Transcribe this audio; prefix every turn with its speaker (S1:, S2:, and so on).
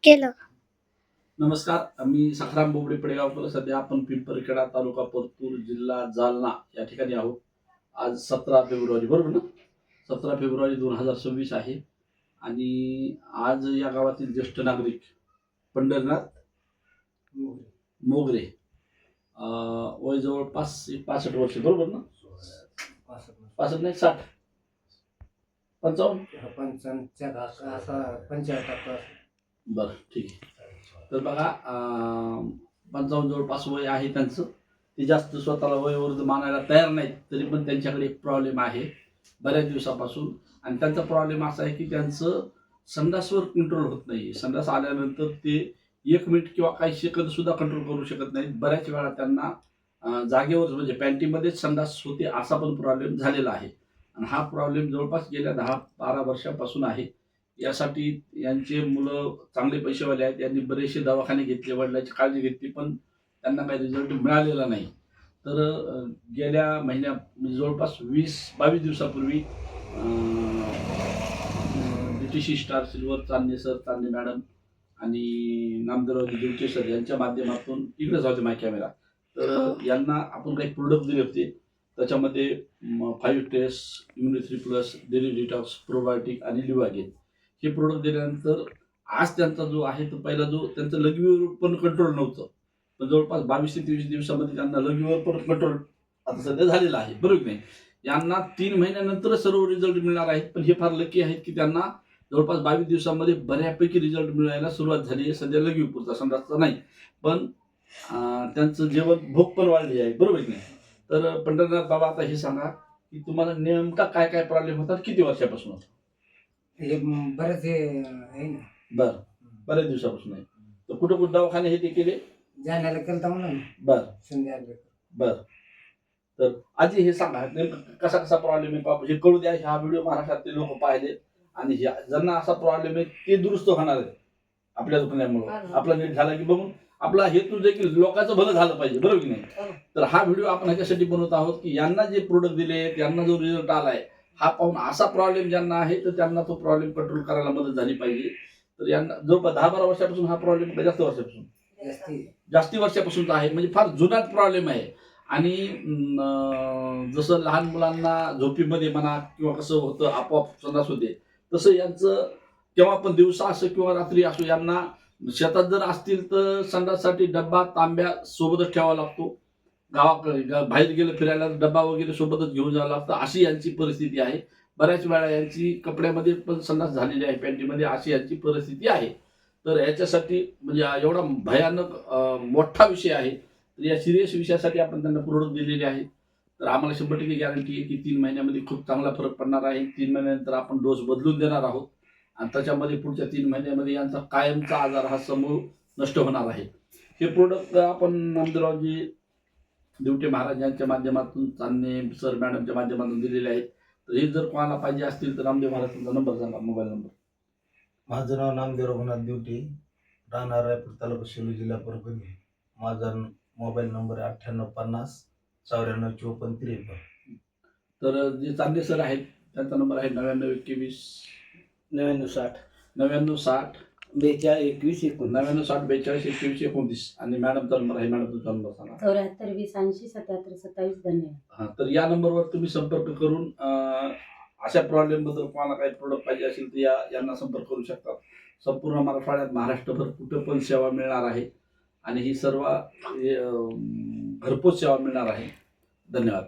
S1: केलं.
S2: नमस्कार, मी सखाराम बोबडे पडेगावकर. सध्या आपण पिंपरखेडा, तालुका परतूर, जिल्हा जालना या ठिकाणी आहोत. आज 17 फेब्रुवारी, बरोबर ना? 17 फेब्रुवारी 2026 आहे. आणि आज या गावातील ज्येष्ठ नागरिक पंढरनाथ मोगरे, वय जवळपास 65 वर्ष, बरोबर ना? 65 नाही, 60, 55.
S3: 55
S2: बरं, ठीक आहे. तर बघा, 55 जवळपास वय आहे त्यांचं. ते जास्त स्वतःला वयवर्ध मानायला तयार नाहीत, तरी पण त्यांच्याकडे एक प्रॉब्लेम आहे बऱ्याच दिवसापासून. आणि त्यांचा प्रॉब्लेम असा आहे की त्यांचं संडासवर कंट्रोल होत नाही. संडास आल्यानंतर ते 1 मिनिट किंवा काही सेकंद सुद्धा कंट्रोल करू शकत नाहीत. बऱ्याच वेळा त्यांना जागेवर म्हणजे पॅन्टीमध्येच संडास होते असा पण प्रॉब्लेम झालेला आहे. आणि हा प्रॉब्लेम जवळपास गेल्या 10-12 वर्षापासून आहे. यासाठी यांचे मुलं चांगले पैसेवाले आहेत. यांनी बरेचसे दवाखाने घेतले, वडिलांची काळजी घेतली, पण त्यांना काही रिझल्ट मिळालेला नाही. तर गेल्या महिन्यात म्हणजे जवळपास 20-22 दिवसापूर्वी DTC स्टार सिल्वर चांदणे सर, चांदणे मॅडम आणि नामदेवरावजी देवचे सर यांच्या माध्यमातून इकडे जाऊ दे माय कॅमेरा. तर यांना आपण काही प्रोडक्ट दिले होते. त्याच्यामध्ये 5 test, Immunithree plus, daily detox, probiotic आणि लिवागेन हे प्रोडक्ट दिल्यानंतर आज त्यांचा जो आहे तो पहिला जो त्यांचं लघवीवर पण कंट्रोल नव्हतं, पण जवळपास 22 ते 23 दिवसामध्ये त्यांना लघवीवर पण कंट्रोल आता सध्या झालेला आहे, बरोबर की नाही? यांना 3 महिन्यानंतरच सर्व रिझल्ट मिळणार आहेत. पण हे फार लकी आहेत की त्यांना जवळपास 22 दिवसामध्ये बऱ्यापैकी रिझल्ट मिळायला सुरुवात झाली आहे. सध्या लघवीपुरता, संडासचा नाही, पण त्यांचं जेवण भूक पण वाढली आहे, बरोबर की नाही? तर पंढरनाथ बाबा, आता हे सांगा की तुम्हाला नेमका काय काय प्रॉब्लेम होतात, किती वर्षापासून होतात?
S3: बरेच आहे ना.
S2: बरं, बऱ्याच दिवसापासून आहे. तर कुठं कुठं दवाखाने हे ते केले?
S3: जाण्याला केलता म्हणून
S2: बरं
S3: संध्याकाळी.
S2: बरं. तर आजी हे सांगा नेमकं कसा कसा प्रॉब्लेम आहे बाबा, हे कळू द्या. हा व्हिडिओ महाराष्ट्रातले लोक पाहिले आणि ज्यांना असा प्रॉब्लेम आहे ते दुरुस्त होणार आहे आपल्या दुकानामुळे. आपला नीट झाला की बघून आपला हेतू जे की लोकांचं भलं झालं पाहिजे, बरोबर की नाही? तर हा व्हिडिओ आपण ह्याच्यासाठी बनवत आहोत की यांना जे प्रोडक्ट दिले, त्यांना जो रिझल्ट आलाय, हा पाहून असा प्रॉब्लेम ज्यांना आहे तर त्यांना तो प्रॉब्लेम कंट्रोल करायला मदत झाली पाहिजे. तर यांना जवळपास 10-12 वर्षापासून हा प्रॉब्लेम, जास्त वर्षापासून, जास्ती वर्षापासूनचा आहे, म्हणजे फार जुनाट प्रॉब्लेम आहे. आणि जसं लहान मुलांना झोपीमध्ये म्हणा किंवा कसं होतं आपोआप संडास होते, तसं यांचं केव्हा पण दिवसा असो किंवा रात्री असो, यांना शेतात जर असतील तर संडाससाठी डब्बा तांब्या सोबतच ठेवावा लागतो. गावाकडे बाहेर गेलं फिरायला डब्बा वगैरे सोबतच घेऊन जावं लागतं, अशी यांची परिस्थिती आहे. बऱ्याच वेळा यांची कपड्यामध्ये पण संडास झालेली आहे, पॅन्टीमध्ये, अशी यांची परिस्थिती आहे. तर याच्यासाठी म्हणजे एवढा भयानक मोठा विषय आहे. तर या सिरियस विषयासाठी आपण त्यांना प्रोडक्ट दिलेले आहेत. तर आम्हाला 100% गॅरंटी आहे की 3 महिन्यामध्ये खूप चांगला फरक पडणार आहे. 3 महिन्यानंतर आपण डोस बदलून देणार आहोत आणि त्याच्यामध्ये पुढच्या 3 महिन्यामध्ये यांचा कायमचा आजार हा समूळ नष्ट होणार आहे. हे प्रोडक्ट आपण नामदेवरावजी दिवटे महाराज यांच्या माध्यमातून, चांदणे सर मॅडमच्या माध्यमातून दिलेले आहेत. तर हे जर कोणाला पाहिजे असतील तर नामदेव महाराजांचा नंबर सांगा, मोबाईल नंबर.
S4: माझं नाव नामदेव रघुनाथ दिवटे, राहणार रायपूर, तालुका सेलू, जिल्हा परभणी. माझा मोबाईल नंबर आहे 9850 94 54 53.
S2: तर जे चांदणे सर आहेत त्यांचा नंबर आहे 9921
S3: 9960
S2: 9960
S3: 42 21
S2: 9960 42 21 29. आणि मॅडमचा नंबर आहे, मॅडमचा नंबर सांगा.
S5: 74 20 80 77 27. धन्यवाद.
S2: हां, तर या नंबरवर तुम्ही संपर्क करून अशा प्रॉब्लेम बद्दल कोणाला काही प्रोडक्ट पाहिजे असेल तर यांना संपर्क करू शकतात. संपूर्ण मराठवाड्यात, महाराष्ट्रभर कुठं पण सेवा मिळणार आहे आणि ही सर्व घरपोच सेवा मिळणार आहे. धन्यवाद.